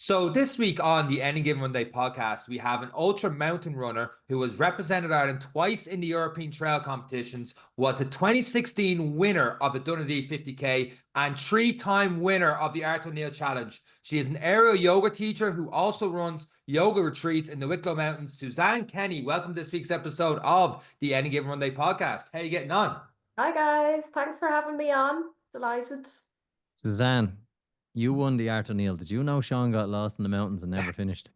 So this week on the Any Given Monday podcast, we have an ultra mountain runner who has represented Ireland twice in the European trail competitions, was the 2016 winner of the Donadea 50k, and three-time winner of the Art O'Neill Challenge. She is an aerial yoga teacher who also runs yoga retreats in the Wicklow Mountains. Suzanne Kenny, welcome to this week's episode of the Any Given Monday podcast. How are you getting on? Hi guys, thanks for having me on. Delighted. Suzanne, you won the Art O'Neill. Did you know Sean got lost in the mountains and never finished?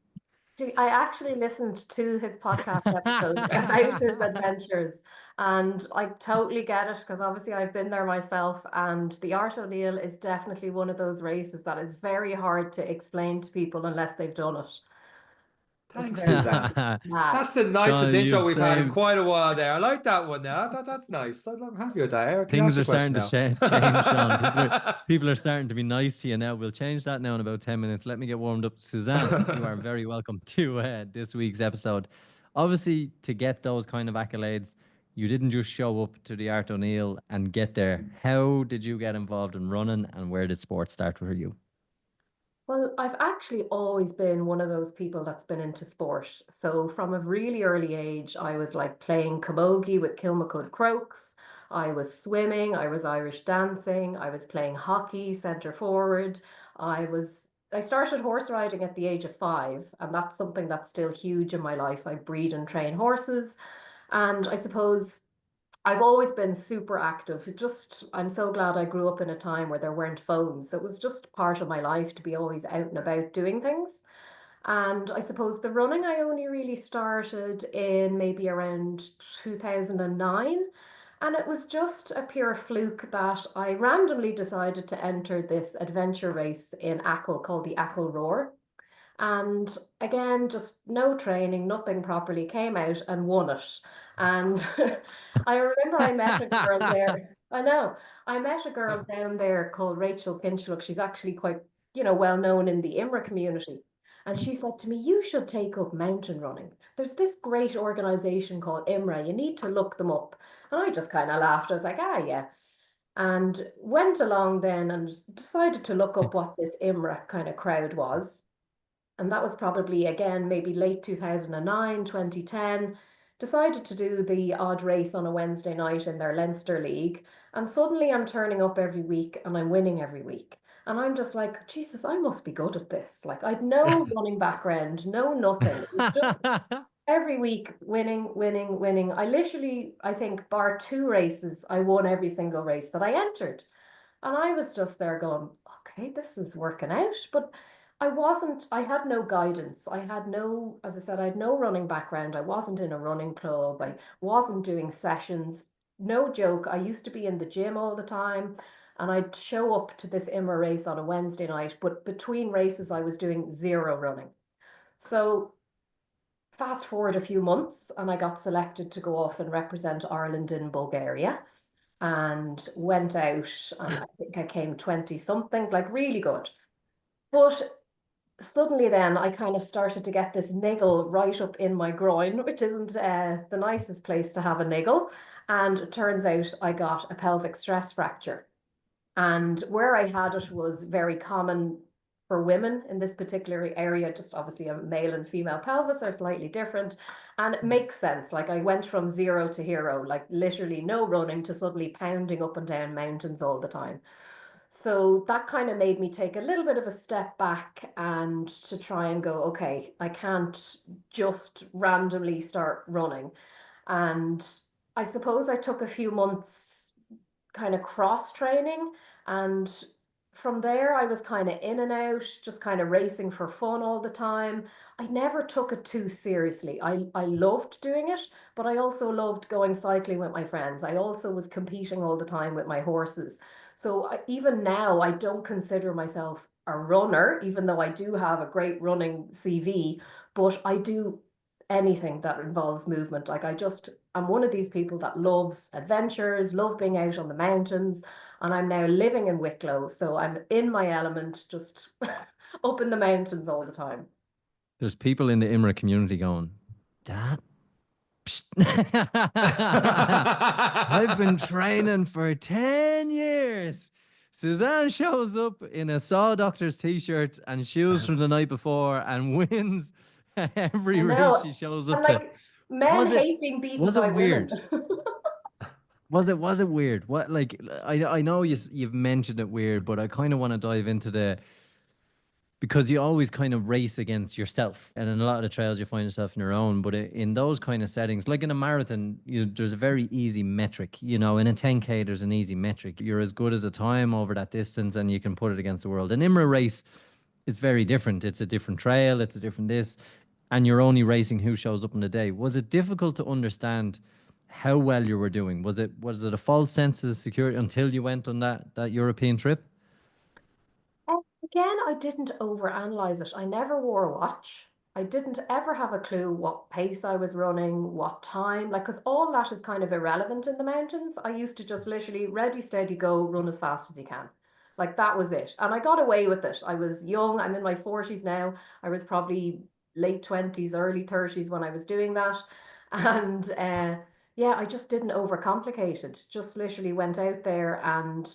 I actually listened to his podcast episode about his adventures, and I totally get it because obviously I've been there myself. And the Art O'Neill is definitely one of those races that is very hard to explain to people unless they've done it. Thanks, Suzanne. That's the nicest intro we've had in quite a while there. I like that one now. That's nice. I'm happy with that. Eric, things are starting to change, Sean. People are starting to be nice to you now. We'll change that now in about 10 minutes. Let me get warmed up. Suzanne, you are very welcome to this week's episode. Obviously, to get those kind of accolades, you didn't just show up to the Art O'Neill and get there. How did you get involved in running, and where did sports start for you? Well, I've actually always been one of those people that's been into sport. So from a really early age, I was like playing camogie with Kilmacud Crokes. I was swimming, I was Irish dancing, I was playing hockey, centre forward. I started horse riding at the age of 5, and that's something that's still huge in my life. I breed and train horses. And I suppose I've always been super active. I'm so glad I grew up in a time where there weren't phones. It was just part of my life to be always out and about doing things. And I suppose the running I only really started in maybe around 2009. And it was just a pure fluke that I randomly decided to enter this adventure race in Achill called the Achill Roar. And again, just no training, nothing properly, came out and won it. And I remember I met a girl there. I know. I met a girl down there called Rachel Kinchlock. She's actually quite, well known in the IMRA community. And she said to me, you should take up mountain running. There's this great organization called IMRA. You need to look them up. And I just kind of laughed. I was like, yeah. And went along then and decided to look up what this IMRA kind of crowd was. And that was probably, again, maybe late 2009, 2010. Decided to do the odd race on a Wednesday night in their Leinster League. And suddenly I'm turning up every week and I'm winning every week. And I'm just like, Jesus, I must be good at this. Like, I'd no running background, no nothing. It was just every week winning. I think bar 2 races, I won every single race that I entered. And I was just there going, okay, this is working out. But I had no guidance. As I said, I had no running background. I wasn't in a running club. I wasn't doing sessions. No joke. I used to be in the gym all the time, and I'd show up to this IMRA race on a Wednesday night, but between races, I was doing 0 running. So fast forward a few months, and I got selected to go off and represent Ireland in Bulgaria, and went out, and I think I came 20 something, like really good. But suddenly then I kind of started to get this niggle right up in my groin, which isn't the nicest place to have a niggle. And it turns out I got a pelvic stress fracture. And where I had it was very common for women in this particular area. Just obviously a male and female pelvis are slightly different. And it makes sense. Like, I went from 0 to hero, like literally no running to suddenly pounding up and down mountains all the time. So that kind of made me take a little bit of a step back and to try and go, okay, I can't just randomly start running. And I suppose I took a few months kind of cross training, and from there I was kind of in and out, just kind of racing for fun all the time. I never took it too seriously. I loved doing it, but I also loved going cycling with my friends. I also was competing all the time with my horses. So even now, I don't consider myself a runner, even though I do have a great running CV, but I do anything that involves movement. Like, I'm one of these people that loves adventures, love being out on the mountains, and I'm now living in Wicklow, so I'm in my element, just up in the mountains all the time. There's people in the IMRA community going, Dad, I've been training for 10 years Suzanne shows up in a Saw Doctor's t-shirt and shoes from the night before and wins every I race know. she shows And up to. like men Was it hate being beaten was it by women. weird? Was it weird? What, like, I know you've mentioned it weird, but I kind of want to dive into the, because you always kind of race against yourself, and in a lot of the trails you find yourself in your own. But in those kind of settings, like in a marathon, there's a very easy metric. In a 10K, there's an easy metric. You're as good as a time over that distance, and you can put it against the world. An IMRA race, it's very different. It's a different trail. It's a different this, and you're only racing who shows up on the day. Was it difficult to understand how well you were doing? Was it a false sense of security until you went on that European trip? Again, I didn't overanalyze it. I never wore a watch. I didn't ever have a clue what pace I was running, what time, like, because all that is kind of irrelevant in the mountains. I used to just literally ready, steady, go, run as fast as you can. Like, that was it. And I got away with it. I was young. I'm in my 40s now. I was probably late 20s, early 30s when I was doing that. And yeah, I just didn't overcomplicate it. Just literally went out there, and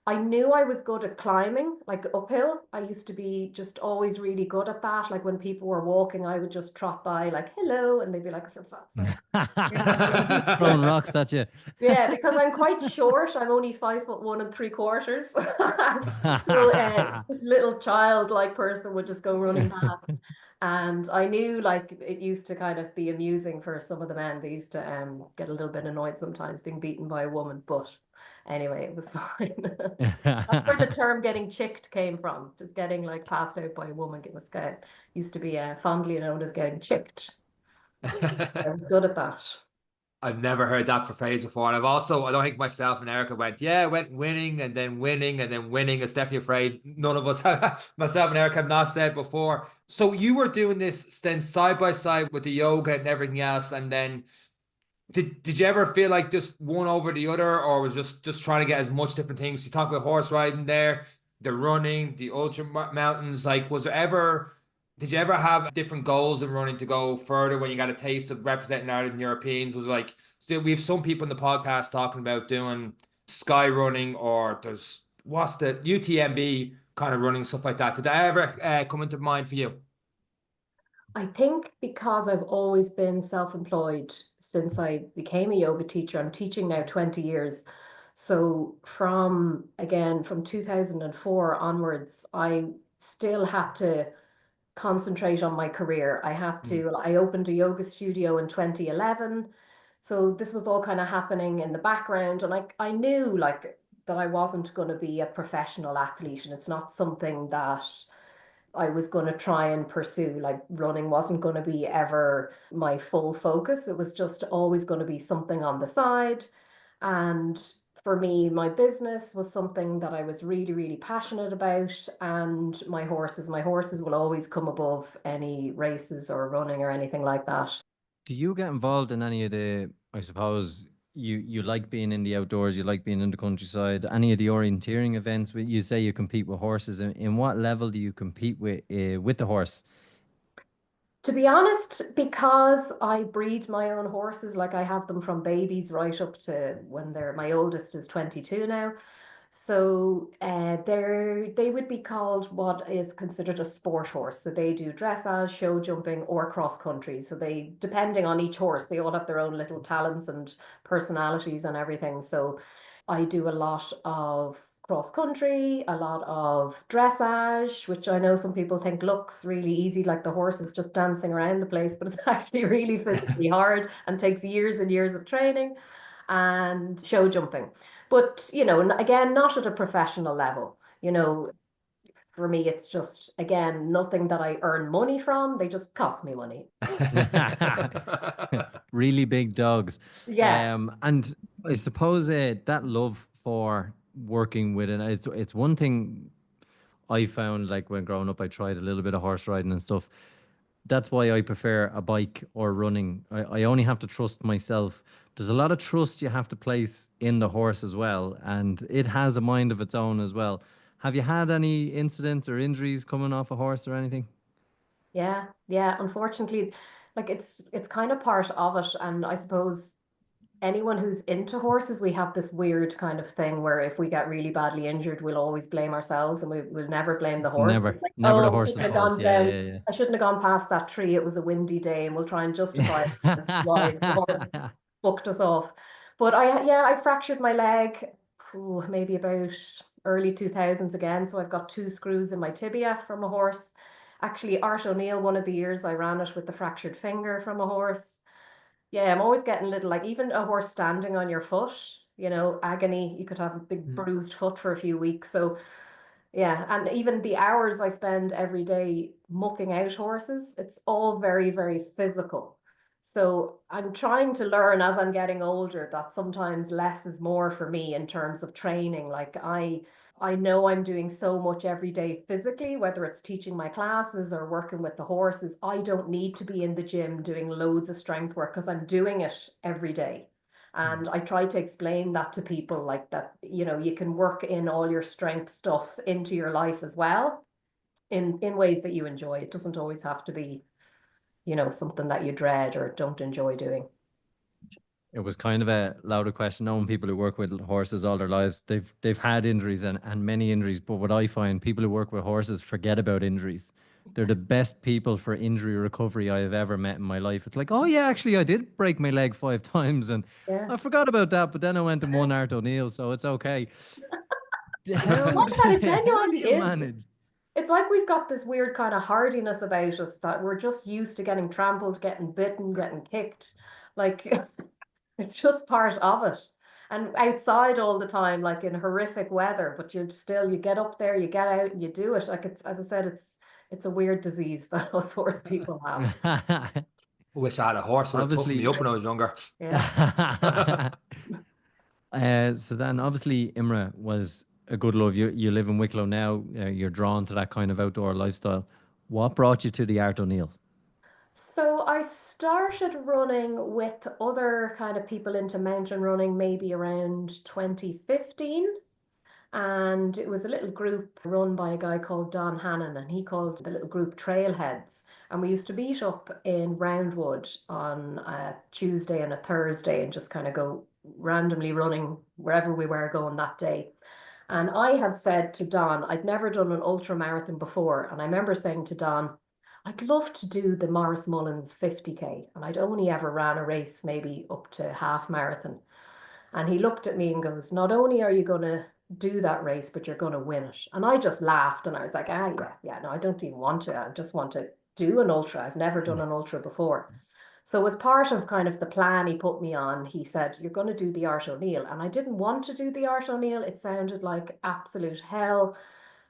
I knew I was good at climbing, like uphill. I used to be just always really good at that. Like when people were walking, I would just trot by, like, hello, and they'd be like, for fuck's sake. Throwing rocks at you. Yeah, because I'm quite short. I'm only 5'1 3/4. So this little child-like person would just go running past. And I knew like it used to kind of be amusing for some of the men. They used to get a little bit annoyed sometimes being beaten by a woman, but anyway, it was fine. That's where the term getting chicked came from. Just getting like passed out by a woman. It was used to be fondly known as getting chicked. I was good at that. I've never heard that phrase before. And I don't think myself and Erica went, yeah, went winning and then winning and then winning. It's definitely a phrase none of us, myself and Erica, have not said before. So you were doing this then side by side with the yoga and everything else. And then did you ever feel like just one over the other, or was just trying to get as much different things? You talk about horse riding there, the running, the ultra mountains. Like, did you ever have different goals in running to go further when you got a taste of representing Ireland Europeans? Was like, so we have some people in the podcast talking about doing sky running, or there's what's the UTMB kind of running, stuff like that. Did that ever come into mind for you? I think because I've always been self-employed since I became a yoga teacher, I'm teaching now 20 years. So from 2004 onwards, I still had to concentrate on my career. I opened a yoga studio in 2011. So this was all kind of happening in the background. And I knew like that I wasn't going to be a professional athlete, and it's not something that I was going to try and pursue. Like running wasn't going to be ever my full focus. It was just always going to be something on the side. And for me, my business was something that I was really, really passionate about. And my horses will always come above any races or running or anything like that. Do you get involved in any of the, I suppose you like being in the outdoors, you like being in the countryside, any of the orienteering events? You say you compete with horses. In what level do you compete with the horse? To be honest, because I breed my own horses, like I have them from babies right up to when my oldest is 22 now. So they would be called what is considered a sport horse. So they do dressage, show jumping, or cross country. So they, depending on each horse, they all have their own little talents and personalities and everything. So I do a lot of cross country, a lot of dressage, which I know some people think looks really easy, like the horse is just dancing around the place, but it's actually really physically hard and takes years and years of training, and show jumping. But, again, not at a professional level. For me, it's just, again, nothing that I earn money from. They just cost me money. Really big dogs. Yes. And I suppose that love for working with it, it's one thing I found, like when growing up, I tried a little bit of horse riding and stuff. That's why I prefer a bike or running. I only have to trust myself. There's a lot of trust you have to place in the horse as well, and it has a mind of its own as well. Have you had any incidents or injuries coming off a horse or anything? Yeah. Yeah. Unfortunately, like it's kind of part of it. And I suppose anyone who's into horses, we have this weird kind of thing where if we get really badly injured, we'll always blame ourselves and we'll never blame the It's horse. It's like, never the oh, I horse's shouldn't have fault. gone Yeah, down. yeah, I shouldn't have gone past that tree. It was a windy day, and we'll try and justify it as to why the horse yeah. booked us off. But I fractured my leg, maybe about early 2000s again. So I've got 2 screws in my tibia from a horse. Actually, Art O'Neill, one of the years I ran it with the fractured finger from a horse. Yeah, I'm always getting little, like even a horse standing on your foot, agony. You could have a big Mm. bruised foot for a few weeks. So yeah, and even the hours I spend every day mucking out horses, it's all very, very physical. So I'm trying to learn as I'm getting older that sometimes less is more for me in terms of training. Like I know I'm doing so much every day physically, whether it's teaching my classes or working with the horses. I don't need to be in the gym doing loads of strength work because I'm doing it every day. Mm. And I try to explain that to people like that, you can work in all your strength stuff into your life as well in ways that you enjoy. It doesn't always have to be, something that you dread or don't enjoy doing. It was kind of a louder question. Knowing people who work with horses all their lives, they've had injuries and many injuries. But what I find, people who work with horses forget about injuries. They're the best people for injury recovery I have ever met in my life. It's like, oh yeah, actually I did break my leg 5 times and Yeah. I forgot about that, but then I went to one Art O'Neill, so it's okay. Like that, it How do genuinely you is. manage? It's like we've got this weird kind of hardiness about us that we're just used to getting trampled, getting bitten, getting kicked. Like it's just part of it. And outside all the time, like in horrific weather, but you get up there, you get out and you do it. Like it's, as I said, it's a weird disease that us horse people have. Wish I had a horse would have toughened me Obviously, up when I was younger. Yeah. Suzanne, obviously Imra was a good love. You live in Wicklow now. You're drawn to that kind of outdoor lifestyle. What brought you to the Art O'Neill? So I started running with other kind of people into mountain running maybe around 2015. And it was a little group run by a guy called Don Hannon, and he called the little group Trailheads. And we used to meet up in Roundwood on a Tuesday and a Thursday and just kind of go randomly running wherever we were going that day. And I had said to Don, I'd never done an ultra marathon before. And I remember saying to Don, I'd love to do the Morris Mullins 50K. And I'd only ever ran a race, maybe up to half marathon. And he looked at me and goes, not only are you going to do that race, but you're going to win it. And I just laughed and I was like, yeah, no, I don't even want to. I just want to do an ultra. I've never done an ultra before. So as part of kind of the plan he put me on, he said, you're going to do the Art O'Neill. And I didn't want to do the Art O'Neill. It sounded like absolute hell.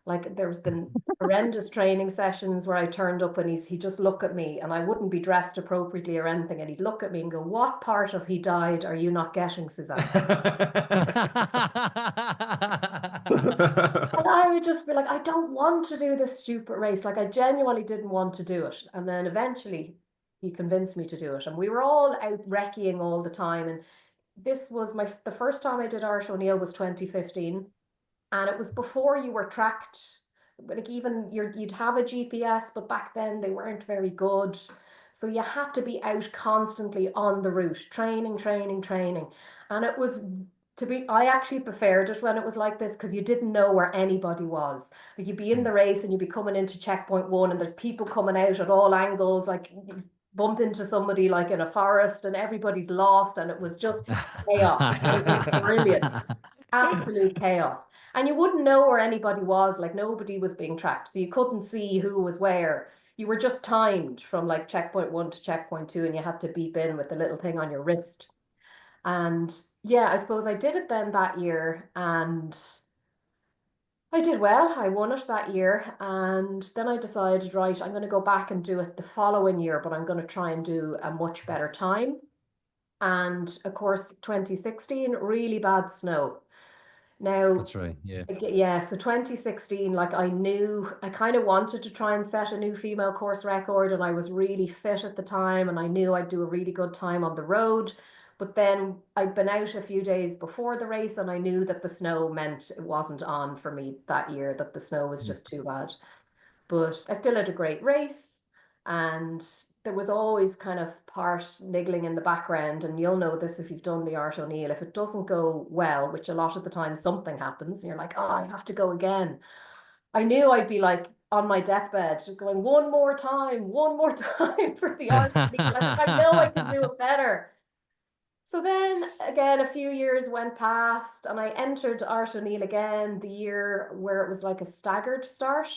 Like there's been horrendous training sessions where I turned up and he just look at me and I wouldn't be dressed appropriately or anything. And he'd look at me and go, what part of he died are you not getting, Suzanne? And I would just be like, I don't want to do this stupid race. Like I genuinely didn't want to do it. And then eventually he convinced me to do it. And we were all out recceing all the time. And this was the first time I did Art O'Neill was 2015. And it was before you were tracked. Like even you'd have a GPS, but back then they weren't very good. So you had to be out constantly on the route, training, training, training. And it was I actually preferred it when it was like this because you didn't know where anybody was. Like you'd be in the race and you'd be coming into checkpoint one and there's people coming out at all angles, like you bump into somebody like in a forest and everybody's lost and it was just chaos. It was brilliant. Absolute chaos. And you wouldn't know where anybody was, like nobody was being tracked. So you couldn't see who was where. You were just timed from like checkpoint one to checkpoint two, and you had to beep in with the little thing on your wrist. And yeah, I suppose I did it then that year and I did well. I won it that year. And then I decided, right, I'm going to go back and do it the following year, but I'm going to try and do a much better time. And of course, 2016, really bad snow. Now, That's right. Yeah. yeah, so 2016, like I knew I kind of wanted to try and set a new female course record, and I was really fit at the time, and I knew I'd do a really good time on the road. But then I'd been out a few days before the race, and I knew that the snow meant it wasn't on for me that year, that the snow was Mm. just too bad. But I still had a great race, and there was always kind of part niggling in the background, and you'll know this if you've done the Art O'Neill. If it doesn't go well, which a lot of the time something happens, and you're like, oh, I have to go again. I knew I'd be like on my deathbed, just going one more time for the Art O'Neill. I know I can do it better. So then again, a few years went past, and I entered Art O'Neill again the year where it was like a staggered start.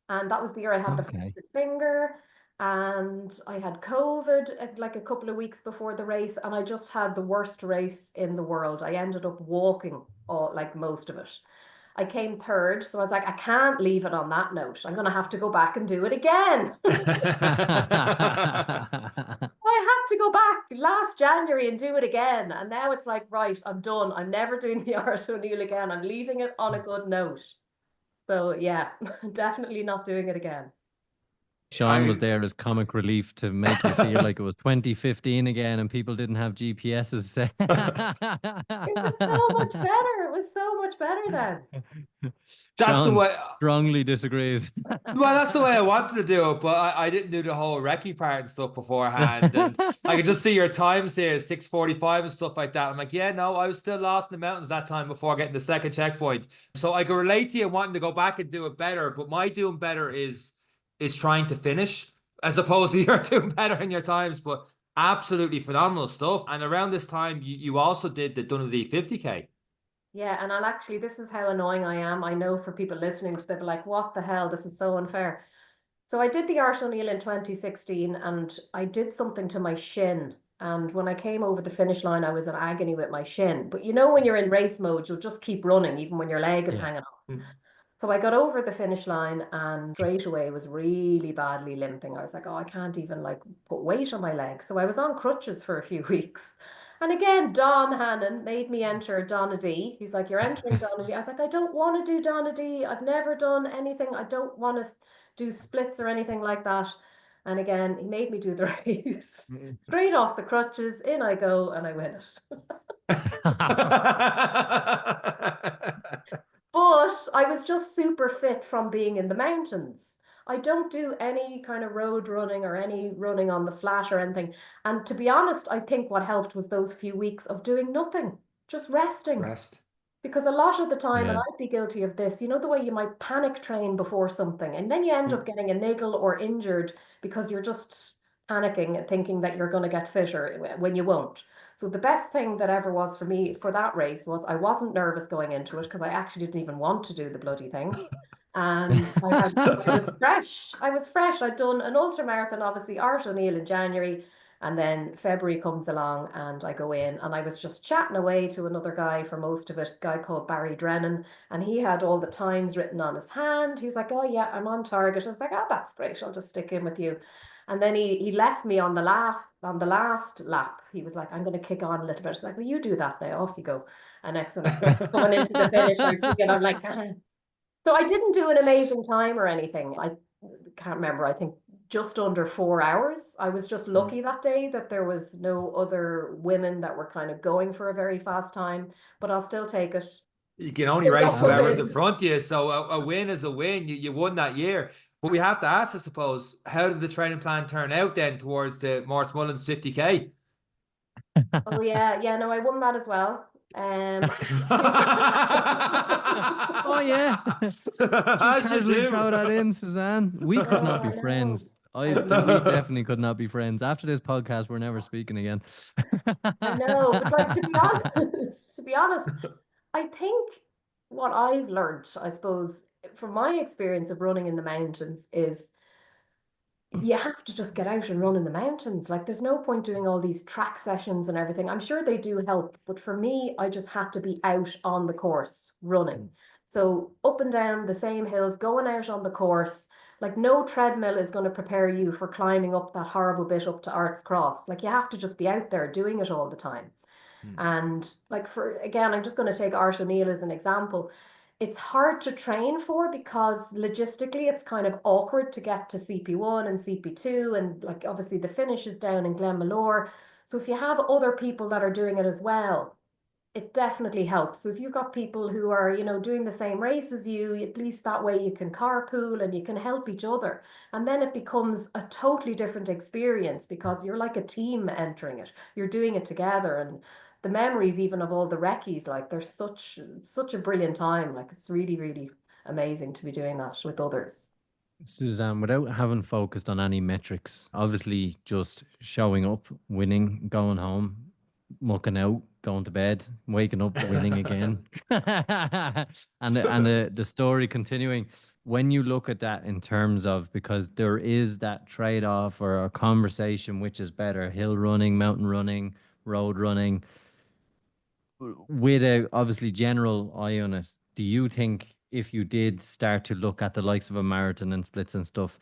And that was the year I had the Okay. fractured finger, and I had COVID like a couple of weeks before the race, and I just had the worst race in the world. I ended up walking all like most of it. I came third, so I was like, I can't leave it on that note. I'm going to have to go back and do it again. I had to go back last January and do it again. And now it's like, right, I'm done. I'm never doing the Art O'Neill again. I'm leaving it on a good note. So yeah, definitely not doing it again. Sean was there as comic relief to make you feel like it was 2015 again and people didn't have GPSs. It was so much better. It was so much better then. That's the Sean way. strongly disagrees. Well, that's the way I wanted to do it, but I didn't do the whole recce part and stuff beforehand. And I could just see your times here, 6:45 and stuff like that. I'm like, yeah, no, I was still lost in the mountains that time before getting the second checkpoint. So I could relate to you wanting to go back and do it better, but my doing better is trying to finish as opposed to you're doing better in your times. But absolutely phenomenal stuff. And around this time, you also did the Donadea 50K. Yeah, and I'll actually, this is how annoying I am. I know for people listening to, they'll be like, what the hell? This is so unfair. So I did the Art O'Neill in 2016, and I did something to my shin. And when I came over the finish line, I was in agony with my shin. But you know, when you're in race mode, you'll just keep running, even when your leg is hanging off. Mm. So I got over the finish line and straight away was really badly limping. I was like, oh, I can't even like put weight on my legs. So I was on crutches for a few weeks. And again, Don Hannon made me enter Donadea. He's like, you're entering Donadea. I was like, I don't want to do Donadea. I've never done anything. I don't want to do splits or anything like that. And again, he made me do the race. Straight off the crutches, in I go, and I win it. But I was just super fit from being in the mountains. I don't do any kind of road running or any running on the flat or anything. And to be honest, I think what helped was those few weeks of doing nothing, just resting. Rest. Because a lot of the time, and Yeah. I'd be guilty of this, you know, the way you might panic train before something, and then you end up getting a niggle or injured because you're just panicking and thinking that you're going to get fitter when you won't. So the best thing that ever was for me for that race was I wasn't nervous going into it because I actually didn't even want to do the bloody thing. And I was fresh. I was fresh. I'd done an ultra marathon, obviously, Art O'Neill in January. And then February comes along and I go in, and I was just chatting away to another guy for most of it, a guy called Barry Drennan, and he had all the times written on his hand. He was like, oh yeah, I'm on target. I was like, oh, that's great. I'll just stick in with you. And then he left me on the last lap. He was like, I'm going to kick on a little bit. I was like, well, you do that now. Off you go. And next one, going into the finish, I see it. I'm like, ah. So I didn't do an amazing time or anything. I can't remember. I think just under 4 hours. I was just lucky that day that there was no other women that were kind of going for a very fast time, but I'll still take it. You can only race whoever's in front of you. So a win is a win. You won that year. But we have to ask, I suppose, how did the training plan turn out then towards the Morris Mullins 50K? Oh yeah, no, I won that as well. Oh yeah. As you Casually do. throw that in, Suzanne. We could not I be know. friends. We definitely could not be friends. After this podcast, we're never speaking again. I know, but like to be honest, I think what I've learned, I suppose, from my experience of running in the mountains is you have to just get out and run in the mountains. Like there's no point doing all these track sessions and everything. I'm sure they do help, but for me, I just had to be out on the course running. So up and down the same hills, going out on the course, like no treadmill is going to prepare you for climbing up that horrible bit up to Arts Cross. Like you have to just be out there doing it all the time. And like again, I'm just going to take Art O'Neill as an example. It's hard to train for because logistically it's kind of awkward to get to CP1 and CP2, and like obviously the finish is down in Glenmalure. So if you have other people that are doing it as well, it definitely helps. So if you've got people who are, doing the same race as you, at least that way you can carpool and you can help each other. And then it becomes a totally different experience because you're like a team entering it. You're doing it together. And the memories even of all the recce's, like they're such a brilliant time. Like it's really, really amazing to be doing that with others. Suzanne, without having focused on any metrics, obviously just showing up, winning, going home, mucking out, going to bed, waking up, winning again, and the story continuing. When you look at that in terms of, because there is that trade off or a conversation, which is better, hill running, mountain running, road running, with a obviously general eye on it, do you think if you did start to look at the likes of a marathon and splits and stuff,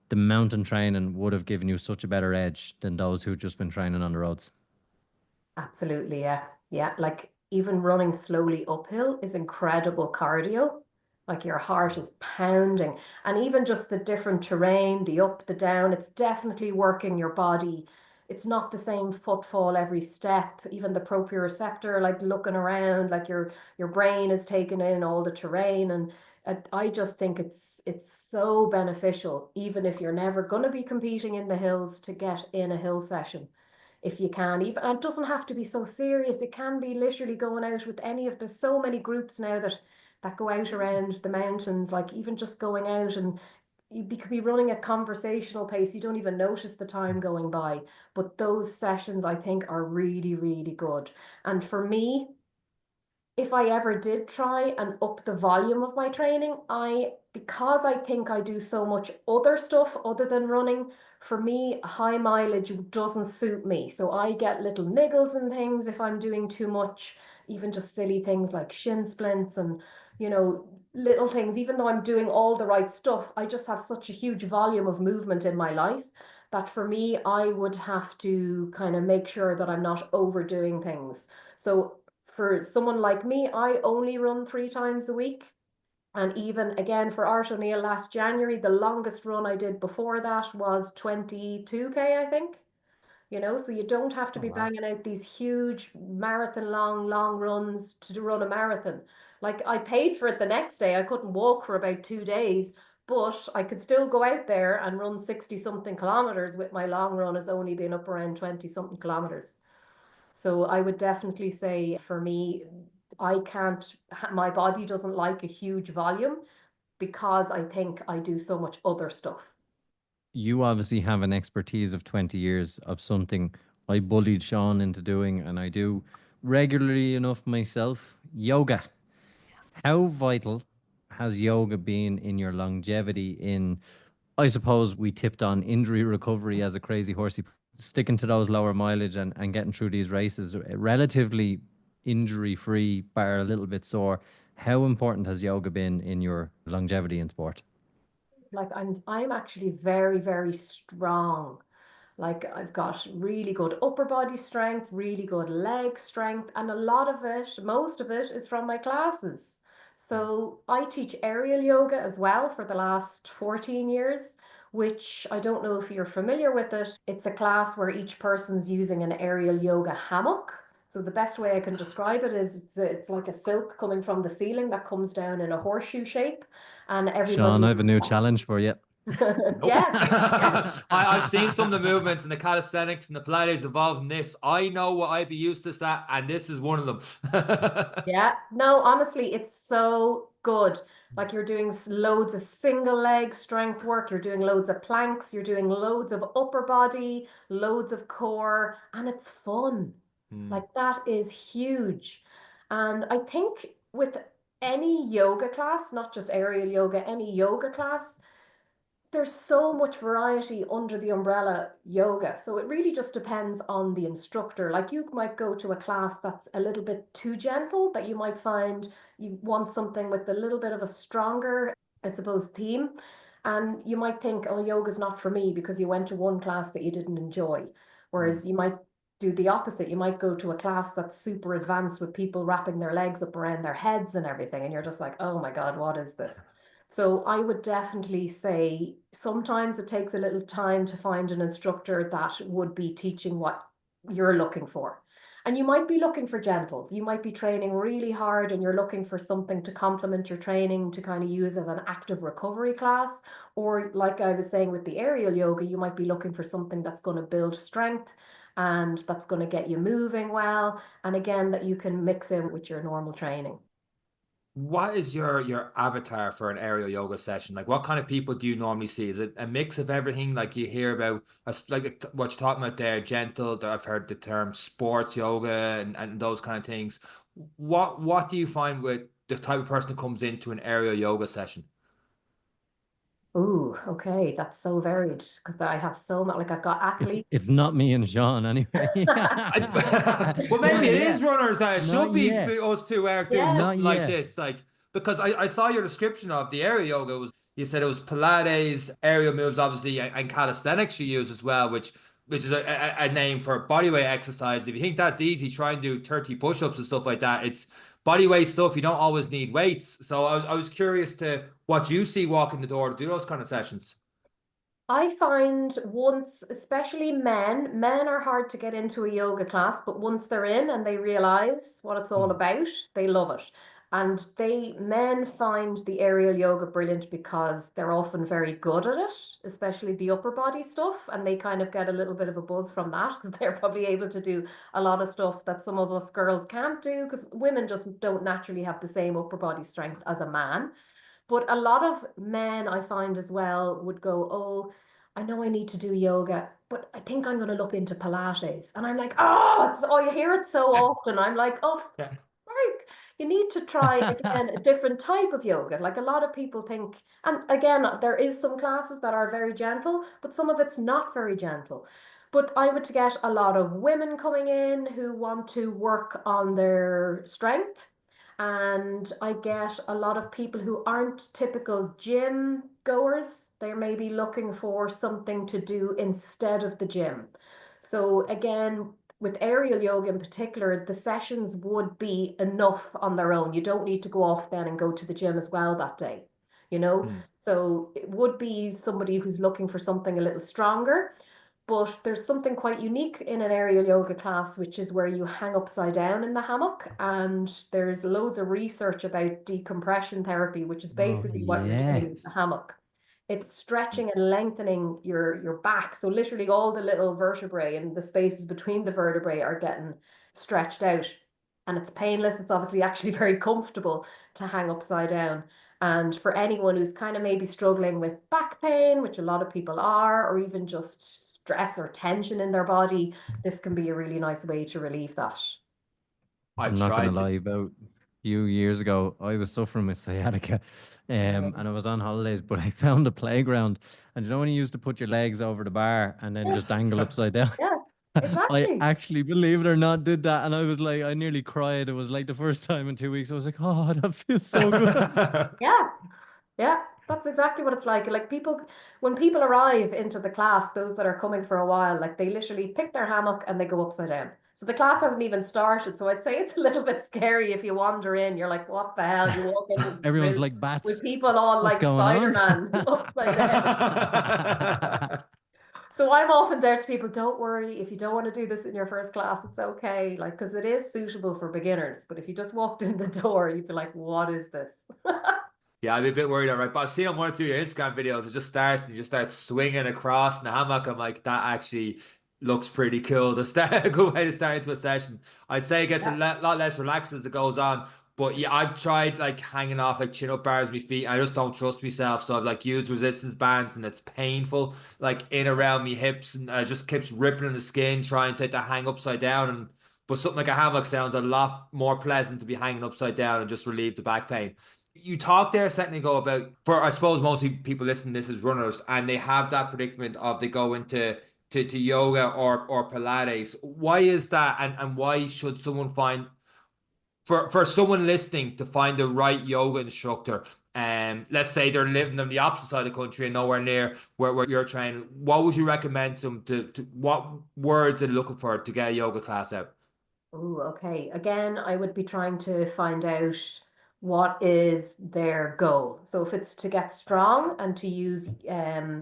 the mountain training would have given you such a better edge than those who've just been training on the roads? Absolutely, yeah. Yeah, like even running slowly uphill is incredible cardio. Like your heart is pounding. And even just the different terrain, the up, the down, it's definitely working your body. It's not the same footfall every step, even the proprioceptor, like looking around, like your brain is taking in all the terrain. And I just think it's so beneficial, even if you're never going to be competing in the hills, to get in a hill session if you can. Even, and it doesn't have to be so serious. It can be literally going out with any of, there's so many groups now that go out around the mountains, like even just going out, and could be running at conversational pace. You don't even notice the time going by. But those sessions I think are really, really good. And for me, if I ever did try and up the volume of my training, because I think I do so much other stuff other than running, for me, high mileage doesn't suit me. So I get little niggles and things if I'm doing too much, even just silly things like shin splints and, little things. Even though I'm doing all the right stuff, I just have such a huge volume of movement in my life that for me, I would have to kind of make sure that I'm not overdoing things. So for someone like me, I only run 3 times a week. And even again for Art O'Neill last January, the longest run I did before that was 22K, I think. So you don't have to Oh be wow. banging out these huge marathon long runs to run a marathon. Like I paid for it the next day. I couldn't walk for about 2 days, but I could still go out there and run 60 something kilometers with my long run has only been up around 20 something kilometers. So I would definitely say for me, I can't, my body doesn't like a huge volume because I think I do so much other stuff. You obviously have an expertise of 20 years of something I bullied Sean into doing, and I do regularly enough myself, yoga. How vital has yoga been in your longevity in, I suppose we tipped on injury recovery as a crazy horsey, sticking to those lower mileage and getting through these races relatively injury free, bar a little bit sore. How important has yoga been in your longevity in sport? Like I'm actually very, very strong. Like I've got really good upper body strength, really good leg strength, and a lot of it, most of it is from my classes. So I teach aerial yoga as well for the last 14 years, which I don't know if you're familiar with it. It's a class where each person's using an aerial yoga hammock. So the best way I can describe it is it's like a silk coming from the ceiling that comes down in a horseshoe shape, and Sean, everybody, I have a new challenge for you. Nope. yes, yes. I've seen some of the movements and the calisthenics and the Pilates involved in this. I know what I'd be used to that, and this is one of them. Yeah, no, honestly, it's so good. Like you're doing loads of single leg strength work, you're doing loads of planks, you're doing loads of upper body, loads of core, and it's fun. Hmm. Like that is huge. And I think with any yoga class, not just aerial yoga, any yoga class, there's so much variety under the umbrella yoga. So it really just depends on the instructor. Like you might go to a class that's a little bit too gentle, that you might find you want something with a little bit of a stronger, I suppose, theme. And you might think, oh, yoga's not for me because you went to one class that you didn't enjoy. Hmm. Whereas you might do the opposite. You might go to a class that's super advanced with people wrapping their legs up around their heads and everything. And you're just like, oh my God, what is this? So I would definitely say sometimes it takes a little time to find an instructor that would be teaching what you're looking for. And you might be looking for gentle. You might be training really hard and you're looking for something to complement your training to kind of use as an active recovery class. Or like I was saying with the aerial yoga, you might be looking for something that's going to build strength and that's going to get you moving well. And again, that you can mix in with your normal training. What is your avatar for an aerial yoga session? Like, what kind of people do you normally see? Is it a mix of everything? Like you hear about, like what you're talking about there, gentle. I've heard the term sports yoga and those kind of things. What do you find with the type of person that comes into an aerial yoga session? Ooh, okay, that's so varied because I have so much. Like I've got athletes. It's not me and Sean anyway. Well, maybe Not it is yet. runners that it Not should be yet. us two out doing Yeah. Not something like yet. this. Like, because I saw your description of the aerial yoga was you said it was Pilates, aerial moves, obviously, and calisthenics you use as well, which is a name for bodyweight exercise. If you think that's easy, try and do 30 push-ups and stuff like that. It's bodyweight stuff. You don't always need weights. So I was curious to what you see walking the door to do those kind of sessions. I find once, especially men are hard to get into a yoga class, but once they're in and they realize what it's all Hmm. about, they love it. And men find the aerial yoga brilliant because they're often very good at it, especially the upper body stuff. And they kind of get a little bit of a buzz from that because they're probably able to do a lot of stuff that some of us girls can't do because women just don't naturally have the same upper body strength as a man. But a lot of men I find as well would go, oh, I know I need to do yoga, but I think I'm going to look into Pilates. And I'm like, oh, you hear it so often. I'm like, oh, Yeah. Frank, you need to try again a different type of yoga. Like a lot of people think, and again, there is some classes that are very gentle, but some of it's not very gentle. But I would get a lot of women coming in who want to work on their strength. And I get a lot of people who aren't typical gym goers. They're maybe looking for something to do instead of the gym. So again, with aerial yoga in particular, the sessions would be enough on their own. You don't need to go off then and go to the gym as well that day, you know? Hmm. So it would be somebody who's looking for something a little stronger. But there's something quite unique in an aerial yoga class, which is where you hang upside down in the hammock. And there's loads of research about decompression therapy, which is Oh, basically what you're doing in the yes. hammock. It's stretching and lengthening your back. So literally all the little vertebrae and the spaces between the vertebrae are getting stretched out. And it's painless. It's obviously actually very comfortable to hang upside down. And for anyone who's kind of maybe struggling with back pain, which a lot of people are, or even just stress or tension in their body, this can be a really nice way to relieve that. I've I'm not gonna tried. lie, about a few years ago, I was suffering with sciatica, and I was on holidays, but I found a playground. And you know when you used to put your legs over the bar and then Yeah, just dangle upside down? yeah, I exactly. actually, believe it or not, did that, and I was like, I nearly cried. It was like the first time in 2 weeks. I was like, oh, that feels so good. Yeah, yeah, that's exactly what it's like. Like people, when people arrive into the class, those that are coming for a while, like they literally pick their hammock and they go upside down. So the class hasn't even started. So I'd say it's a little bit scary if you wander in. You're like, what the hell? You walk into this Everyone's room like with bats. people all What's like going on? Spider-Man upside down. So I'm often there to people, don't worry, if you don't want to do this in your first class, it's okay. Like, because it is suitable for beginners. But if you just walked in the door, you'd be like, what is this? Yeah, I'd be a bit worried, all right. But I've seen on one or two of your Instagram videos, it just starts and you just start swinging across in the hammock. I'm like, that actually looks pretty cool. To start a good way to start into a session. I'd say it gets a Yeah. lot less relaxed as it goes on. But yeah, I've tried like hanging off like chin up bars with my feet. I just don't trust myself. So I've like used resistance bands and it's painful, like in around my hips, and I just keeps ripping the skin trying to hang upside down. And but something like a hammock sounds a lot more pleasant to be hanging upside down and just relieve the back pain. You talked there a second ago about, for I suppose mostly people listening to this as runners and they have that predicament of they go into to yoga or Pilates. Why is that, and why should someone find, for someone listening to find the right yoga instructor, let's say they're living on the opposite side of the country and nowhere near where you're training, what would you recommend to them, to what words are they looking for to get a yoga class out? Oh, okay. Again, I would be trying to find out what is their goal. So if it's to get strong and to use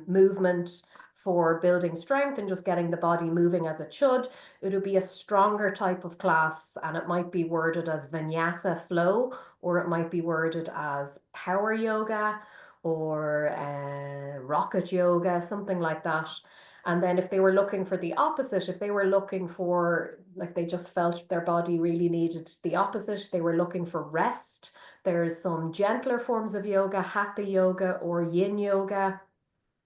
movement for building strength and just getting the body moving as it should. It would be a stronger type of class, and it might be worded as vinyasa flow, or it might be worded as power yoga or rocket yoga, something like that. And then if they were looking for the opposite, if they were looking for, like, they just felt their body really needed the opposite, they were looking for rest, there's some gentler forms of yoga, hatha yoga or yin yoga.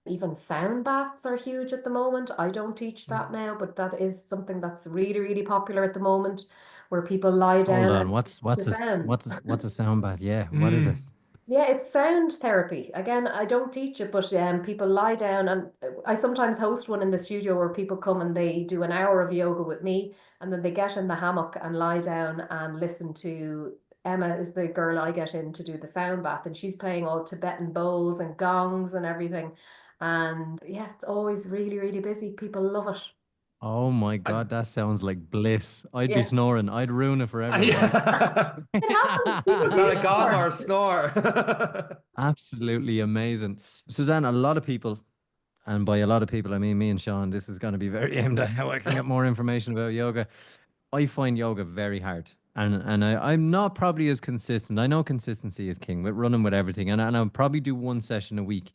Even sound baths are huge at the moment. I don't teach that now, but that is something that's really, really popular at the moment, where people lie Hold down on. and What's the what's a s- sound. what's a, what's a sound bath? Yeah. What is it? Mm. Yeah, it's sound therapy. Again, I don't teach it, but people lie down, and I sometimes host one in the studio where people come and they do an hour of yoga with me, and then they get in the hammock and lie down and listen to Emma is the girl I get in to do the sound bath, and she's playing all Tibetan bowls and gongs and everything. And yeah, it's always really, really busy. People love it. Oh my I, God, that sounds like bliss. I'd be Yeah, snoring. I'd ruin it for everyone. yeah. it happens. People Is do that a gong or snore. a snore? Absolutely amazing. Suzanne, a lot of people, and by a lot of people, I mean me and Sean, this is going to be very aimed at how I can get more information about yoga. I find yoga very hard. I'm not probably as consistent. I know consistency is king with running with everything. And I'll probably do one session a week.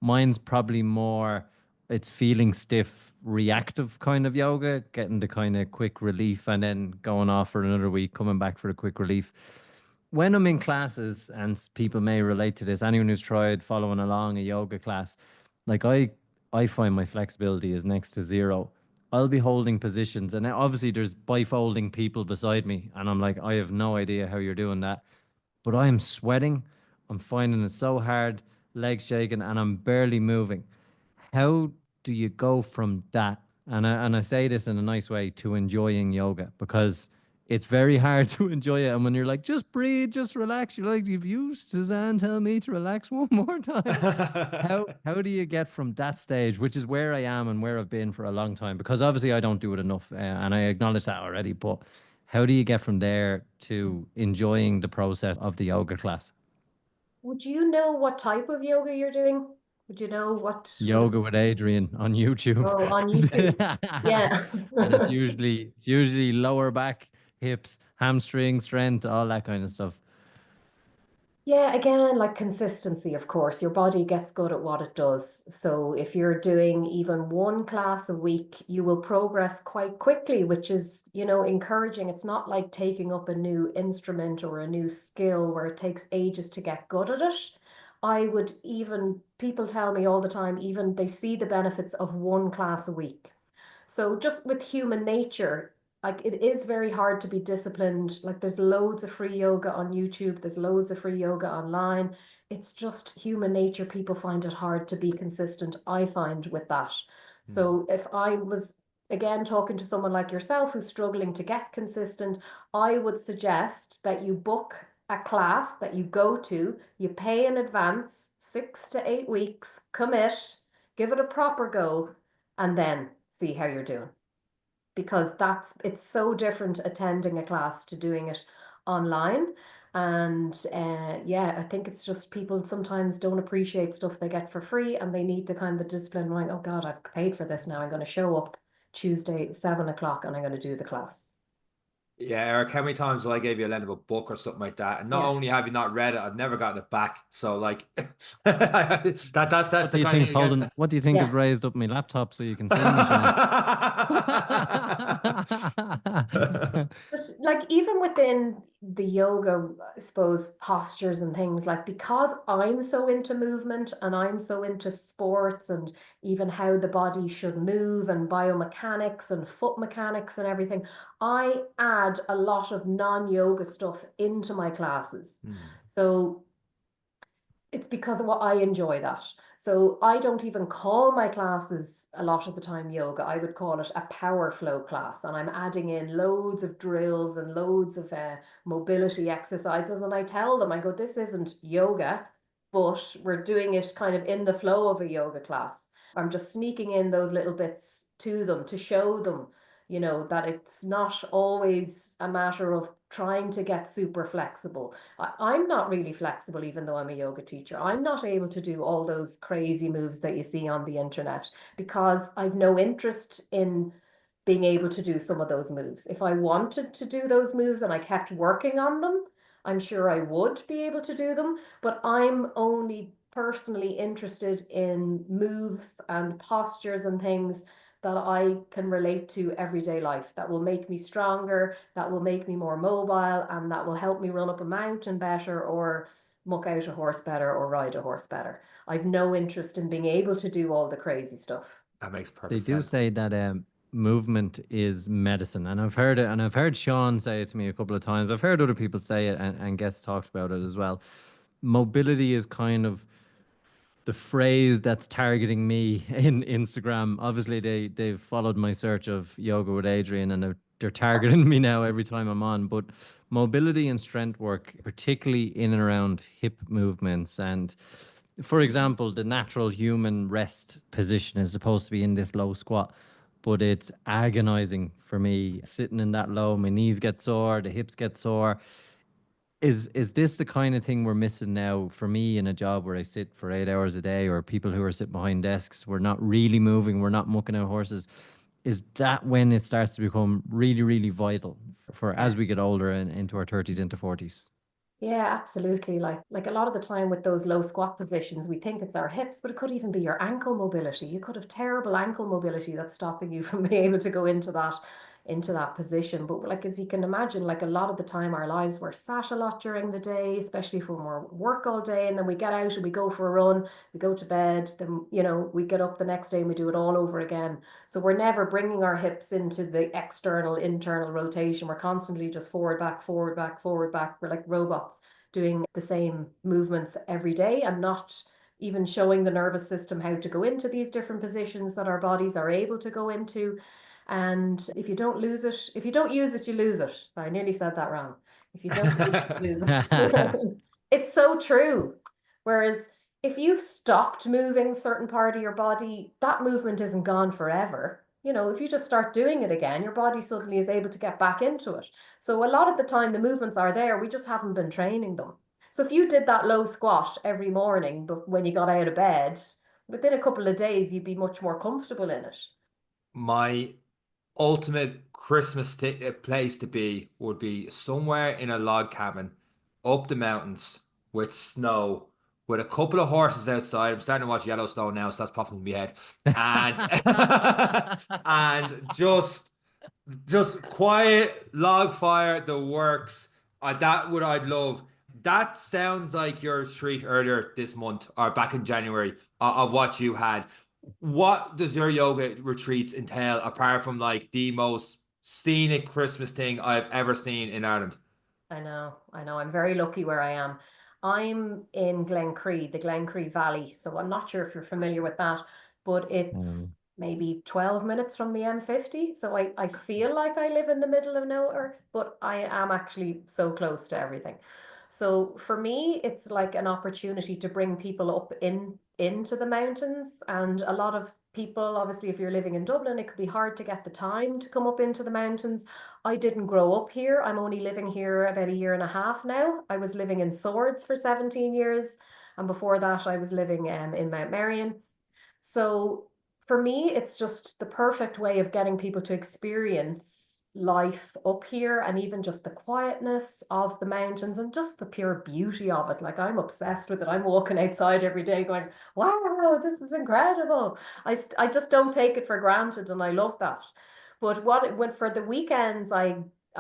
Mine's probably more, it's feeling stiff, reactive kind of yoga, getting the kind of quick relief and then going off for another week, coming back for the quick relief. When I'm in classes, and people may relate to this, anyone who's tried following along a yoga class, like I find my flexibility is next to zero. I'll be holding positions, and obviously there's bifolding people beside me, and I'm like, I have no idea how you're doing that, but I am sweating. I'm finding it so hard, legs shaking, and I'm barely moving. How do you go from that? And I say this in a nice way, to enjoying yoga, because it's very hard to enjoy it. And when you're like, just breathe, just relax, you're like, you've used Suzanne tell me to relax one more time. How do you get from that stage, which is where I am and where I've been for a long time? Because obviously I don't do it enough, and I acknowledge that already. But how do you get from there to enjoying the process of the yoga class? Would you know what type of yoga you're doing? Would you know what Yoga with Adrian on YouTube. oh, on YouTube? Yeah. And it's usually lower back, hips, hamstring strength, all that kind of stuff. Yeah, again, like consistency, of course. Your body gets good at what it does. So if you're doing even one class a week, you will progress quite quickly, which is, encouraging. It's not like taking up a new instrument or a new skill where it takes ages to get good at it. People tell me all the time, even they see the benefits of one class a week. So just with human nature, like it is very hard to be disciplined. Like there's loads of free yoga on YouTube, there's loads of free yoga online. It's just human nature. People find it hard to be consistent, I find, with that. So if I was again talking to someone like yourself who's struggling to get consistent, I would suggest that you book a class that you go to, you pay in advance, 6 to 8 weeks, commit, give it a proper go, and then see how you're doing, because it's so different attending a class to doing it online. And yeah, I think it's just people sometimes don't appreciate stuff they get for free, and they need to kind of discipline, like, oh God, I've paid for this now, I'm going to show up Tuesday 7 o'clock and I'm going to do the class. Yeah, Eric, how many times will I give you a lend of a book or something like that? And not Yeah. only have you not read it, I've never gotten it back. So like that's What do the you kind of think's thing, I guess. holding? What do you think is Yeah. raised up my laptop so you can see me, Sean? But like even within the yoga, I suppose postures and things, like because I'm so into movement and I'm so into sports and even how the body should move and biomechanics and foot mechanics and everything, I add a lot of non-yoga stuff into my classes. Hmm. So it's because of what I enjoy that. So I don't even call my classes a lot of the time yoga. I would call it a power flow class. And I'm adding in loads of drills and loads of mobility exercises. And I tell them, I go, this isn't yoga, but we're doing it kind of in the flow of a yoga class. I'm just sneaking in those little bits to them to show them, that it's not always a matter of trying to get super flexible. I'm not really flexible, even though I'm a yoga teacher. I'm not able to do all those crazy moves that you see on the internet because I've no interest in being able to do some of those moves. If I wanted to do those moves and I kept working on them, I'm sure I would be able to do them, but I'm only personally interested in moves and postures and things that I can relate to everyday life, that will make me stronger, that will make me more mobile, and that will help me run up a mountain better or muck out a horse better or ride a horse better. I've no interest in being able to do all the crazy stuff. That makes They perfect do sense. say that movement is medicine, and I've heard it, and I've heard Sean say it to me a couple of times. I've heard other people say it, and guests talked about it as well. Mobility is kind of the phrase that's targeting me in Instagram. Obviously, they've followed my search of yoga with Adrian, and they're targeting me now every time I'm on. But mobility and strength work, particularly in and around hip movements, and for example, the natural human rest position is supposed to be in this low squat, but it's agonizing for me sitting in that low. My knees get sore, the hips get sore. Is this the kind of thing we're missing now for me in a job where I sit for 8 hours a day, or people who are sitting behind desks? We're not really moving, we're not mucking out horses. Is that when it starts to become really, really vital for Yeah. as we get older and into our 30s, into 40s? Yeah, absolutely. Like a lot of the time with those low squat positions, we think it's our hips, but it could even be your ankle mobility. You could have terrible ankle mobility that's stopping you from being able to go into that position. But like as you can imagine, like a lot of the time our lives we're sat a lot during the day, especially if we're work all day, and then we get out and we go for a run, we go to bed, then we get up the next day and we do it all over again. So we're never bringing our hips into the external, internal rotation. We're constantly just forward, back, forward, back, forward, back. We're like robots doing the same movements every day and not even showing the nervous system how to go into these different positions that our bodies are able to go into. And if you don't lose it, if you don't use it, you lose it. I nearly said that wrong. If you don't use it, you lose it. It's so true. Whereas if you've stopped moving certain part of your body, that movement isn't gone forever. If you just start doing it again, your body suddenly is able to get back into it. So a lot of the time, the movements are there. We just haven't been training them. So if you did that low squat every morning, but when you got out of bed, within a couple of days, you'd be much more comfortable in it. My ultimate Christmas place to be would be somewhere in a log cabin up the mountains with snow, with a couple of horses outside. I'm starting to watch Yellowstone now, so that's popping in my head. And and just quiet log fire, the works. That would I'd love. That sounds like your treat earlier this month or back in January of what you had. What does your yoga retreats entail apart from like the most scenic Christmas thing I've ever seen in Ireland? I know, I know. I'm very lucky where I am. I'm in Glencree, the Glencree Valley. So I'm not sure if you're familiar with that, but it's Um, maybe 12 minutes from the M50. So I feel like I live in the middle of nowhere, but I am actually so close to everything. So for me, it's like an opportunity to bring people up into the mountains. And a lot of people, obviously, if you're living in Dublin, it could be hard to get the time to come up into the mountains. I didn't grow up here. I'm only living here about a year and a half now. I was living in Swords for 17 years. And before that, I was living in Mount Marion. So for me, it's just the perfect way of getting people to experience life up here and even just the quietness of the mountains and just the pure beauty of it. Like I'm obsessed with it. I'm walking outside every day going, wow, this is incredible. I just don't take it for granted and I love that. But when for the weekends, I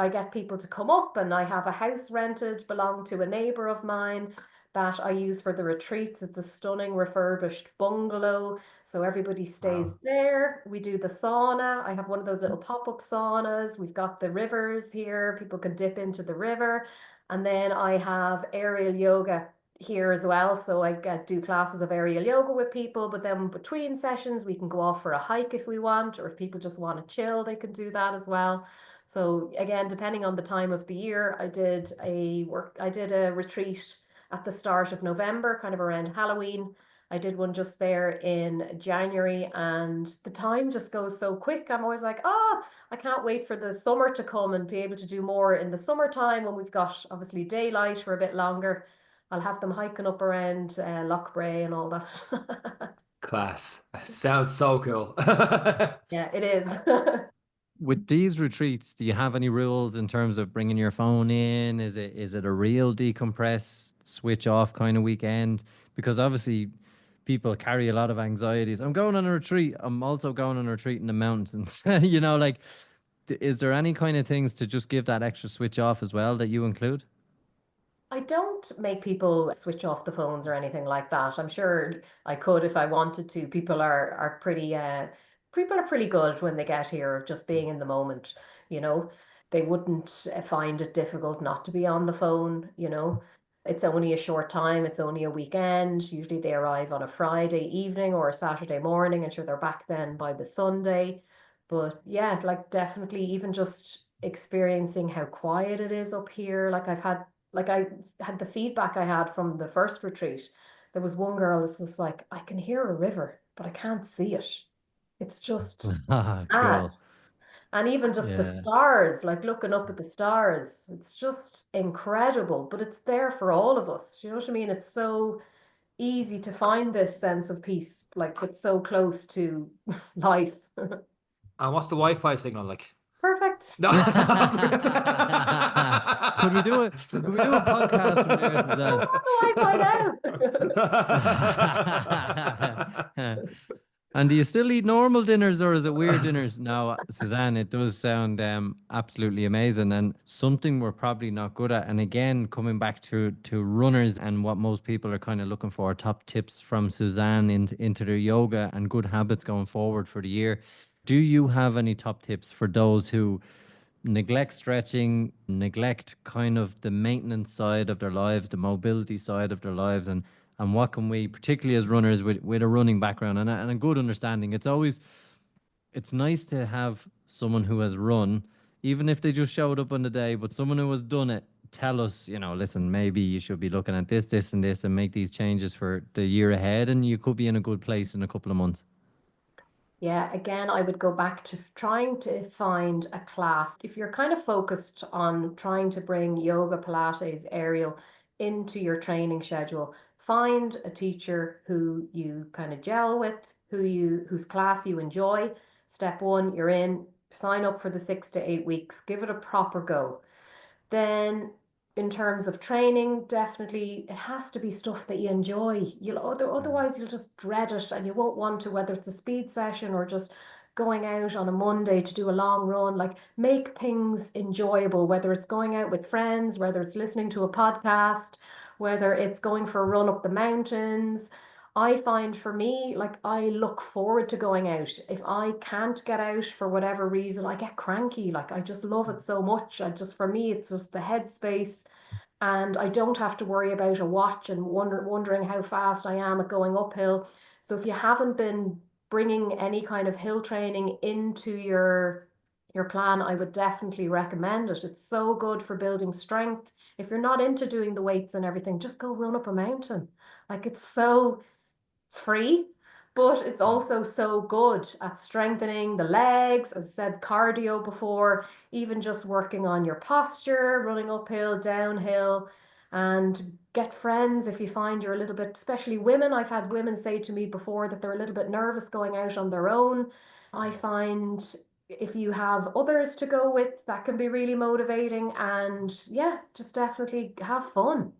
get people to come up and I have a house rented, belong to a neighbor of mine that I use for the retreats. It's a stunning refurbished bungalow. So everybody stays Wow. there. We do the sauna. I have one of those little pop-up saunas. We've got the rivers here. People can dip into the river. And then I have aerial yoga here as well. So I do classes of aerial yoga with people, but then between sessions, we can go off for a hike if we want, or if people just want to chill, they can do that as well. So again, depending on the time of the year, I did a retreat at the start of November, kind of around Halloween. I did one just there in January, and the time just goes so quick. I'm always like, oh, I can't wait for the summer to come and be able to do more in the summertime when we've got obviously daylight for a bit longer. I'll have them hiking up around Lochbray and all that. Class. Sounds so cool. Yeah, it is. With these retreats, do you have any rules in terms of bringing your phone in? Is it a real decompress, switch off kind of weekend? Because obviously people carry a lot of anxieties. I'm going on a retreat. I'm also going on a retreat in the mountains. Like, is there any kind of things to just give that extra switch off as well that you include? I don't make people switch off the phones or anything like that. I'm sure I could if I wanted to. People are pretty good when they get here of just being in the moment, you know. They wouldn't find it difficult not to be on the phone, you know. It's only a short time, it's only a weekend. Usually they arrive on a Friday evening or a Saturday morning, and sure they're back then by the Sunday. But yeah, like definitely even just experiencing how quiet it is up here. I had the feedback I had from the first retreat. There was one girl that's just like, I can hear a river, but I can't see it. It's just Ah, mad. cool. And even just the Yeah. stars, like looking up at the stars, it's just incredible. But it's there for all of us. You know what I mean? It's so easy to find this sense of peace, like it's so close to life. And what's the Wi-Fi signal like? Perfect. No. Could we do it? Could we do a podcast from there, I'm Suzanne? on the Wi-Fi now. And do you still eat normal dinners or is it weird dinners? No, Suzanne, it does sound absolutely amazing and something we're probably not good at. And again, coming back to runners and what most people are kind of looking for, top tips from Suzanne into their yoga and good habits going forward for the year. Do you have any top tips for those who neglect stretching, neglect kind of the maintenance side of their lives, the mobility side of their lives, and what can we, particularly as runners with a running background and a good understanding, it's nice to have someone who has run, even if they just showed up on the day, but someone who has done it. Tell us, listen, maybe you should be looking at this, and this, and make these changes for the year ahead, and you could be in a good place in a couple of months. Yeah, again, I would go back to trying to find a class. If you're kind of focused on trying to bring yoga, Pilates, aerial into your training schedule, find a teacher who you kind of gel with, whose class you enjoy. Step one, you're in, sign up for the 6 to 8 weeks, give it a proper go. Then, in terms of training, definitely it has to be stuff that you enjoy. Otherwise you'll just dread it and you won't want to, whether it's a speed session or just going out on a Monday to do a long run. Like make things enjoyable, whether it's going out with friends, whether it's listening to a podcast, whether it's going for a run up the mountains. I find for me, like I look forward to going out. If I can't get out for whatever reason, I get cranky. Like I just love it so much. For me, it's just the headspace, and I don't have to worry about a watch and wondering how fast I am at going uphill. So if you haven't been bringing any kind of hill training into your plan, I would definitely recommend it. It's so good for building strength. If you're not into doing the weights and everything, just go run up a mountain. Like it's free, but it's also so good at strengthening the legs. As I said, cardio before, even just working on your posture, running uphill, downhill, and get friends if you find you're a little bit, especially women. I've had women say to me before that they're a little bit nervous going out on their own. I find if you have others to go with, that can be really motivating. And yeah, just definitely have fun.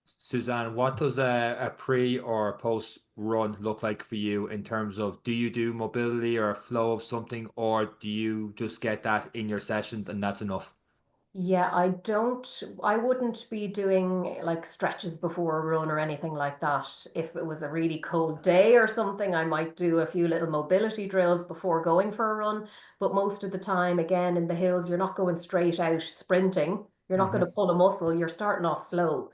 Suzanne, what does a pre or post run look like for you in terms of do you do mobility or a flow of something, or do you just get that in your sessions and that's enough? Yeah, I wouldn't be doing like stretches before a run or anything like that. If it was a really cold day or something, I might do a few little mobility drills before going for a run. But most of the time, again, in the hills, you're not going straight out sprinting. You're not going to Hmm. pull a muscle. You're starting off slow.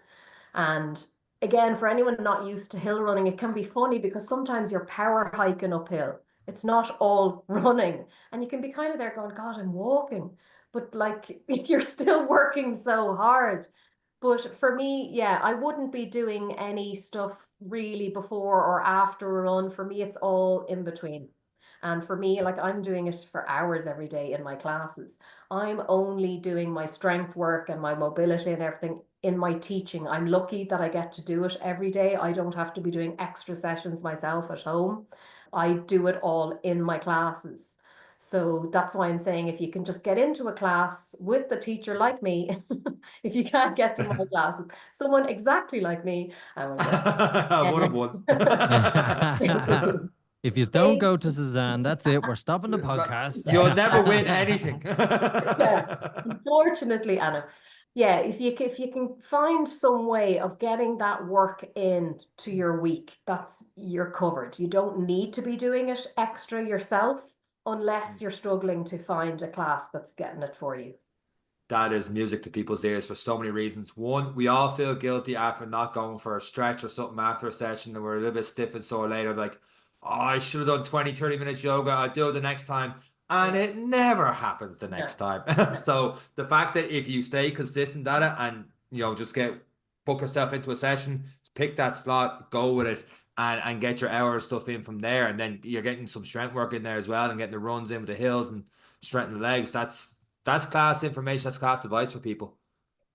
And again, for anyone not used to hill running, it can be funny because sometimes you're power hiking uphill. It's not all running. And you can be kind of there going, God, I'm walking. But like you're still working so hard. But for me, yeah, I wouldn't be doing any stuff really before or after a run. For me, it's all in between. And for me, like I'm doing it for hours every day in my classes. I'm only doing my strength work and my mobility and everything in my teaching. I'm lucky that I get to do it every day. I don't have to be doing extra sessions myself at home. I do it all in my classes. So that's why I'm saying if you can just get into a class with the teacher like me, if you can't get to my classes, someone exactly like me, I want to I would have won. If you don't go to Suzanne, that's it. We're stopping the podcast. You'll never win anything. Yeah, unfortunately, Anna. Yeah, if you can find some way of getting that work in to your week, that's you're covered. You don't need to be doing it extra yourself unless you're struggling to find a class that's getting it for you. That is music to people's ears for so many reasons. One, we all feel guilty after not going for a stretch or something after a session and we're a little bit stiff and sore later, like, oh, I should have done 20, 30 minutes yoga. I'll do it the next time. And Yeah. it never happens the next time. So the fact that if you stay consistent at it and, just book yourself into a session, pick that slot, go with it, and get your hour of stuff in from there. And then you're getting some strength work in there as well and getting the runs in with the hills and strengthening the legs. That's class information. That's class advice for people.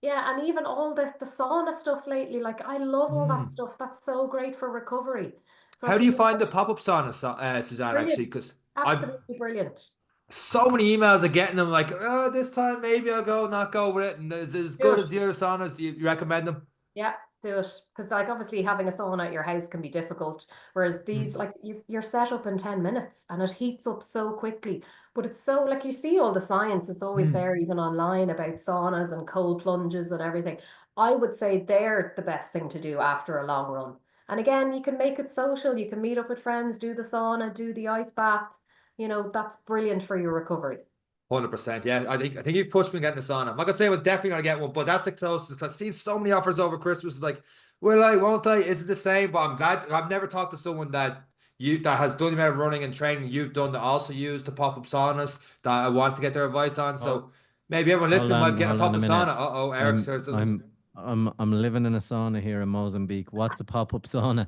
Yeah, and even all the sauna stuff lately, like I love all that stuff. That's so great for recovery. So How if do you you find the pop-up sauna, Suzanne, actually? brilliant, Because I've absolutely brilliant. so many emails are getting them like, oh, this time maybe I'll go, not go with it. And is it as Do good it. as the other saunas? You recommend them? Yeah, do it. Because like obviously having a sauna at your house can be difficult. Whereas these Mm. like you're set up in 10 minutes and it heats up so quickly. But it's so like you see all the science, it's always Mm. there even online about saunas and cold plunges and everything. I would say they're the best thing to do after a long run. And again, you can make it social, you can meet up with friends, do the sauna, do the ice bath. That's brilliant for your recovery. 100%. Yeah, I think you've pushed me getting this on. I'm not gonna say we're definitely gonna get one, but that's the closest. I've seen so many offers over Christmas. It's like, will I? Won't I? Is it the same? But I'm glad. I've never talked to someone that has done the amount of running and training you've done that also use the pop up saunas that I want to get their advice on. So maybe everyone listening might get a Hold pop on up a minute. sauna. Eric I'm says I'm I'm living in a sauna here in Mozambique. What's a pop-up sauna?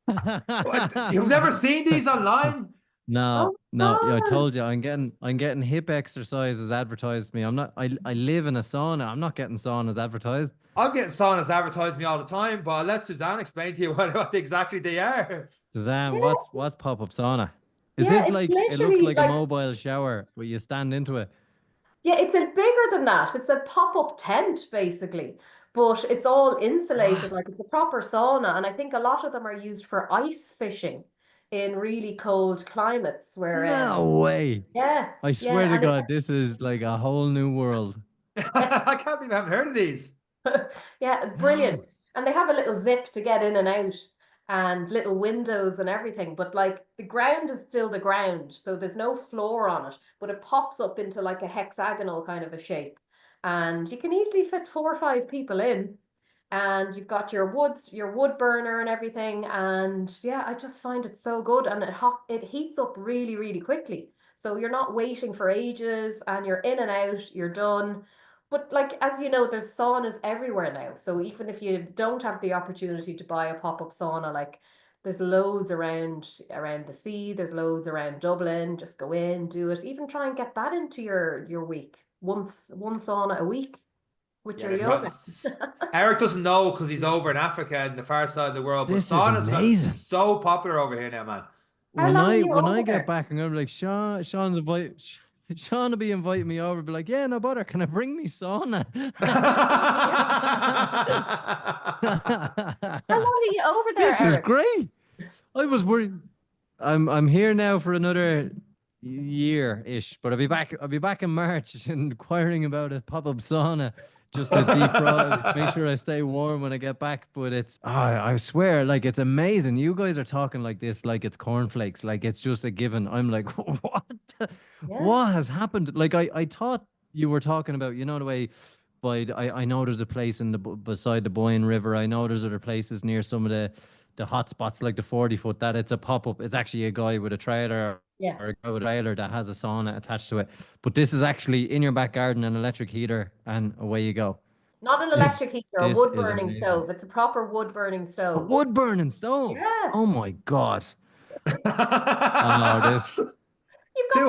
what? You've never seen these online? No, Oh no, yeah, I God. told you I'm getting hip exercises advertised to me. I live in a sauna. I'm not getting saunas advertised. I'm getting saunas advertised me all the time, but I'll let Suzanne explain to you what exactly they are. Suzanne, Yeah, what's pop-up sauna? Is yeah, this it's like it looks literally like a like mobile shower where you stand into it? yeah, it's a bigger than that. It's a pop-up tent basically, but it's all insulated, What? like it's a proper sauna. And I think a lot of them are used for ice fishing in really cold climates where No way. yeah, I swear yeah, to and God, this is like a whole new world. I can't believe I haven't heard of these. yeah, No. brilliant. And they have a little zip to get in and out and little windows and everything. But like the ground is still the ground. So there's no floor on it, but it pops up into like a hexagonal kind of a shape. And you can easily fit 4 or 5 people in. And you've got your wood burner and everything. And yeah, I just find it so good. And it heats up really, really quickly. So you're not waiting for ages and you're in and out, you're done. But like as you know, there's saunas everywhere now. So even if you don't have the opportunity to buy a pop-up sauna, like there's loads around the sea, there's loads around Dublin. Just go in, do it. Even try and get that into your week. One sauna a week with Yeah, your yoga. Eric doesn't know because he's over in Africa in the far side of the world, but This is sauna's gotten amazing. so popular over here now, man. How When long are I you when over I get there? back, I'm gonna be like, Sean will be inviting me over, be like, yeah, no bother, can I bring me sauna? How long are you over there, This is Eric? great. I was worried. I'm here now for another year-ish, but I'll be back in March inquiring about a pop-up sauna just to defrost, make sure I stay warm when I get back. But I swear, like it's amazing. You guys are talking like this, like it's cornflakes, like it's just a given. I'm like, what? Yeah. What has happened? Like I thought you were talking about, the way. But I know there's a place beside the Boyne River. I know there's other places near some of the hot spots like the 40 foot that it's a pop-up. It's actually a guy with a trailer Yeah. or a guy with a trailer that has a sauna attached to it. But this is actually in your back garden, an electric heater, and away you go. Not an This electric heater, a this wood is burning amazing. stove. It's a proper wood burning A stove. wood burning stove. Yeah. Oh my God. Oh, this. You've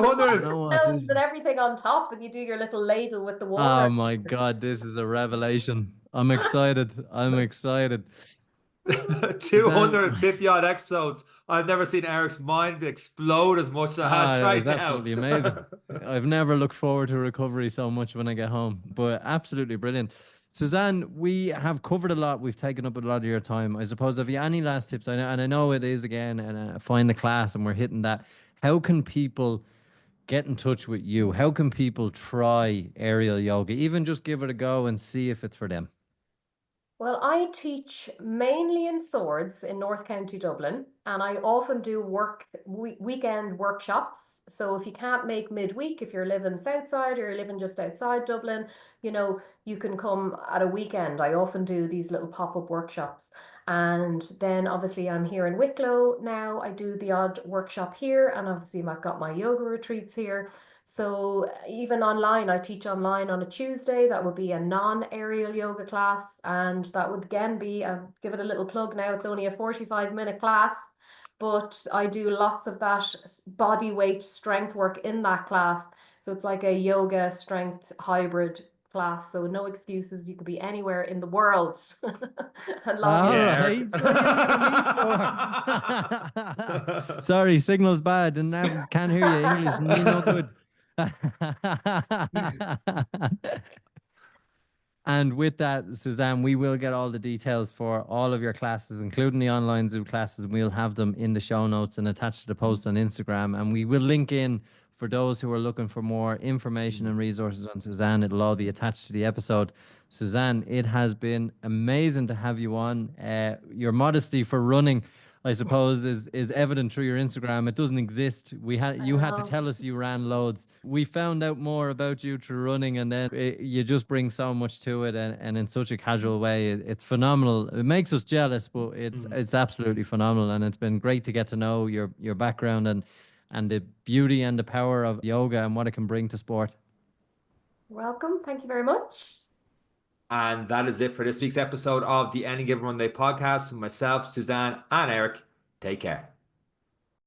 got the 200. You 200. know what? stones and everything on top, and you do your little ladle with the Oh water. my God, this is a revelation. I'm excited. I'm excited. Suzanne, 250 odd episodes. I've never seen Eric's mind explode as much as it has that right was now. absolutely amazing. I've never looked forward to recovery so much when I get home, but absolutely brilliant. Suzanne, we have covered a lot. We've taken up a lot of your time. I suppose, have you any last tips? And I know it is again, and find the class, and we're hitting that. How can people get in touch with you? How can people try aerial yoga? Even just give it a go and see if it's for them. Well, I teach mainly in Swords in North County Dublin, and I often do weekend workshops. So if you can't make midweek, if you're living south side or you're living just outside Dublin, you can come at a weekend. I often do these little pop-up workshops. And then obviously I'm here in Wicklow now. I do the odd workshop here, and obviously I've got my yoga retreats here. So even online, I teach online on a Tuesday. That would be a non-aerial yoga class. And that would again be, I'll give it a little plug now, it's only a 45-minute class, but I do lots of that body weight strength work in that class. So it's like a yoga strength hybrid class. So no excuses. You could be anywhere in the world and log All in. Yeah, right. Eric. So you need more. Sorry, signal's bad and now can't hear you. English me no good. And with that, Suzanne, we will get all the details for all of your classes, including the online Zoom classes, and we'll have them in the show notes and attached to the post on Instagram. And we will link in for those who are looking for more information and resources on Suzanne. It'll all be attached to the episode. Suzanne, it has been amazing to have you on. Your modesty for running, I suppose, is evident through your Instagram. It doesn't exist. You had to tell us you ran loads. We found out more about you through running, and then you just bring so much to it, and in such a casual way. It's phenomenal. It makes us jealous, but it's absolutely phenomenal, and it's been great to get to know your background and the beauty and the power of yoga and what it can bring to sport. Welcome. Thank you very much. And that is it for this week's episode of the Any Given Monday podcast. Myself, Suzanne, and Eric. Take care.